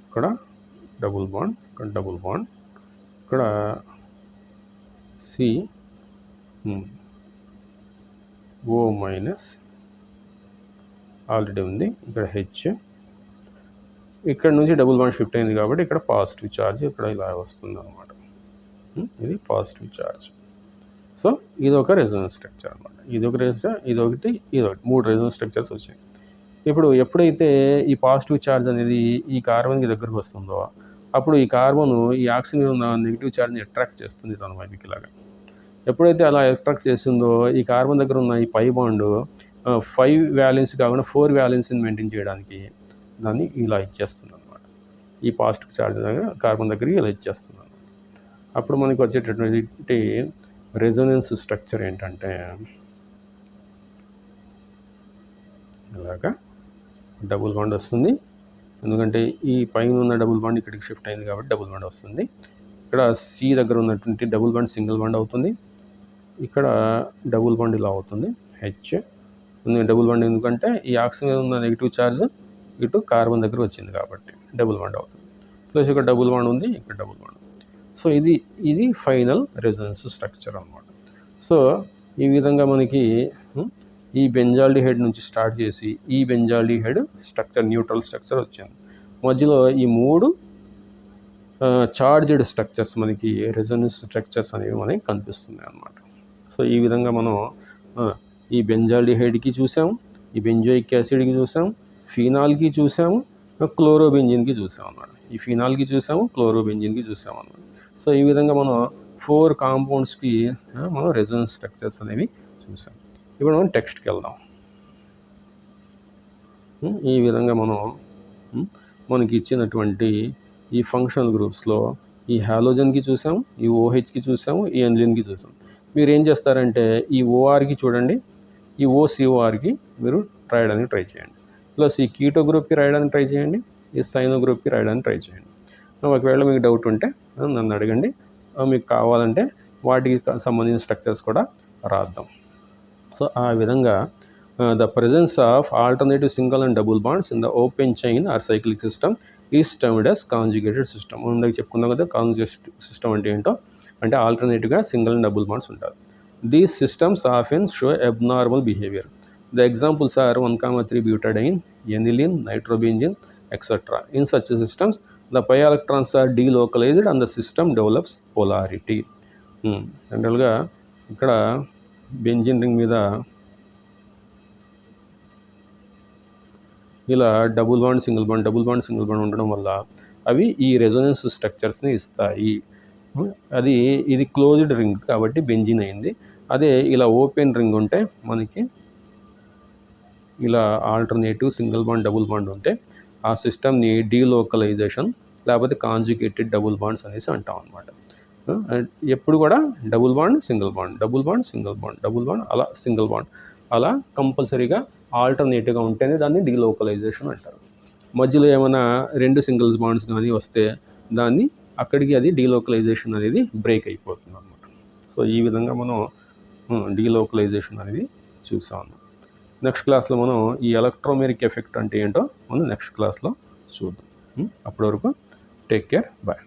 ఇక్కడ డబుల్ బాండ్, ఇక్కడ డబుల్ బాండ్, ఇక్కడ CO మైనస్ ఆల్రెడీ ఉంది, ఇక్కడ H, ఇక్కడ నుంచి డబుల్ బాండ్ షిఫ్ట్ అయింది కాబట్టి ఇక్కడ పాజిటివ్ ఛార్జ్ ఇక్కడ ఇలా వస్తుంది అనమాట. ఇది పాజిటివ్ ఛార్జ్. సో ఇది ఒక రెజొనెన్స్ స్ట్రక్చర్ అనమాట. ఇది ఒక రెజొనెన్స్, ఇదొకటి, ఇదొకటి, 3 రెజొనెన్స్ స్ట్రక్చర్స్ వచ్చాయి. ఇప్పుడు ఎప్పుడైతే ఈ పాజిటివ్ ఛార్జ్ అనేది ఈ కార్బన్కి దగ్గరకు వస్తుందో అప్పుడు ఈ కార్బన్ ఈ ఆక్సిజన్ మీద ఉన్న నెగిటివ్ ఛార్జ్ని అట్రాక్ట్ చేస్తుంది తన వైపుకి ఇలాగా. ఎప్పుడైతే అలా అట్రాక్ట్ చేస్తుందో ఈ కార్బన్ దగ్గర ఉన్న ఈ పై బాండ్ 5 వ్యాలెన్స్ కాకుండా 4 వ్యాలెన్స్ని మెయింటైన్ చేయడానికి దాన్ని ఇలా ఇచ్చేస్తుంది అనమాట. ఈ పాజిటివ్ ఛార్జ్ దగ్గర కార్బన్ దగ్గరికి ఇలా ఇచ్చేస్తున్నాను. అప్పుడు మనకి వచ్చేటటువంటి రెజొనెన్స్ స్ట్రక్చర్ ఏంటంటే ఇలాగా డబుల్ బాండ్ వస్తుంది. ఎందుకంటే ఈ పైన ఉన్న డబుల్ బాండ్ ఇక్కడికి షిఫ్ట్ అయింది కాబట్టి డబుల్ బాండ్ వస్తుంది. ఇక్కడ సి దగ్గర ఉన్నటువంటి డబుల్ బాండ్ సింగిల్ బాండ్ అవుతుంది. ఇక్కడ డబుల్ బాండ్ ఇలా అవుతుంది హెచ్. డబుల్ బాండ్ ఎందుకంటే ఈ ఆక్సిజన్ మీద ఉన్న నెగిటివ్ ఛార్జ్ ఇటు కార్బన్ దగ్గర వచ్చింది కాబట్టి డబుల్ బాండ్ అవుతుంది. ప్లస్ ఇక్కడ డబుల్ బాండ్ ఉంది, ఇక్కడ డబుల్ బాండ్. సో ఇది ఫైనల్ రెజొనెన్స్ స్ట్రక్చర్ అన్నమాట. సో ఈ విధంగా మనకి ఈ బెంజాల్డిహైడ్ నుంచి స్టార్ట్ చేసి ఈ బెంజాల్డిహైడ్ స్ట్రక్చర్ న్యూట్రల్ స్ట్రక్చర్ వచ్చింది. మధ్యలో ఈ 3 చార్జ్డ్ స్ట్రక్చర్స్ మనకి రెజొనెన్స్ స్ట్రక్చర్స్ అనేవి మనకి కనిపిస్తున్నాయి అన్నమాట. సో ఈ విధంగా మనం ఈ బెంజాల్డిహైడ్కి చూసాము, ఈ బెంజోయిక్ యాసిడ్కి చూసాము, ఫినాల్కి చూసాము, క్లోరోబెంజిన్కి చూసాం అన్నమాట. ఈ ఫినాల్కి చూసాము, క్లోరోబెంజిన్కి చూసాము అన్నమాట. సో ఈ విధంగా మనం 4 కాంపౌండ్స్కి మనం రెజొనెన్స్ స్ట్రక్చర్స్ అనేవి చూసాం. ఇప్పుడు మనం టెక్స్ట్కి వెళ్దాం. ఈ విధంగా మనకి ఇచ్చినటువంటి ఈ ఫంక్షనల్ గ్రూప్స్లో ఈ హాలోజన్కి చూసాం, ఈ ఓహెచ్కి చూసాము, ఈ ఎన్లిన్కి చూసాం. మీరు ఏం చేస్తారంటే ఈ ఓఆర్కి చూడండి, ఈ ఓసిఓఆర్కి మీరు రాయడానికి ట్రై చేయండి. ప్లస్ ఈ కీటో గ్రూప్కి రాయడానికి ట్రై చేయండి, ఈ సైనో గ్రూప్కి రాయడానికి ట్రై చేయండి. ఒకవేళ మీకు డౌట్ ఉంటే నన్ను అడగండి, మీకు కావాలంటే వాటికి సంబంధించిన స్ట్రక్చర్స్ కూడా రాద్దాం. సో ఆ విధంగా the presence of alternative single and double bonds in the open chain or cyclic system is termed as conjugated system. ముందుగా చెప్పుకుందాం కదా కాంజుగేటెడ్ సిస్టమ్ అంటే ఏంటో. అంటే ఆల్టర్నేటివ్గా సింగిల్ అండ్ డబుల్ బాండ్స్ ఉంటారు. These systems often show abnormal behaviour. The examples are 1,3 butadiene, aniline, nitrobenzene, etc. In such systems, the pi electrons are delocalized and the system develops polarity. జనరల్గా ఇక్కడ benzene ring మీద ఇలా double bond single bond ఉండడం వల్ల అవి ఈ resonance స్ట్రక్చర్స్ని ఇస్తాయి. ఇది క్లోజ్డ్ రింగ్ కాబట్టి బెంజిన్ అయింది. అదే ఇలా ఓపెన్ రింగ్ ఉంటే మనకి ఇలా alternative single bond double bond ఉంటే ఆ సిస్టమ్ని డీలోకలైజేషన్ లేకపోతే కాంజుగేటెడ్ డబుల్ బాండ్స్ అనేసి అంటాం అనమాట. ఎప్పుడు కూడా డబుల్ బాండ్ సింగిల్ బాండ్ అలా సింగిల్ బాండ్ అలా కంపల్సరీగా ఆల్టర్నేటివ్గా ఉంటేనే దాన్ని డీలోకలైజేషన్ అంటారు. మధ్యలో ఏమైనా 2 సింగిల్స్ బాండ్స్ కానీ వస్తే దాన్ని అక్కడికి అది డీలోకలైజేషన్ అనేది బ్రేక్ అయిపోతుంది అన్నమాట. సో ఈ విధంగా మనం డీలోకలైజేషన్ అనేది చూసాము. నెక్స్ట్ క్లాస్లో మనం ఈ ఎలక్ట్రోమెరిక్ ఎఫెక్ట్ అంటే ఏంటో మనం నెక్స్ట్ క్లాస్లో చూద్దాం. అప్పటి వరకు టేక్ కేర్, బాయ్.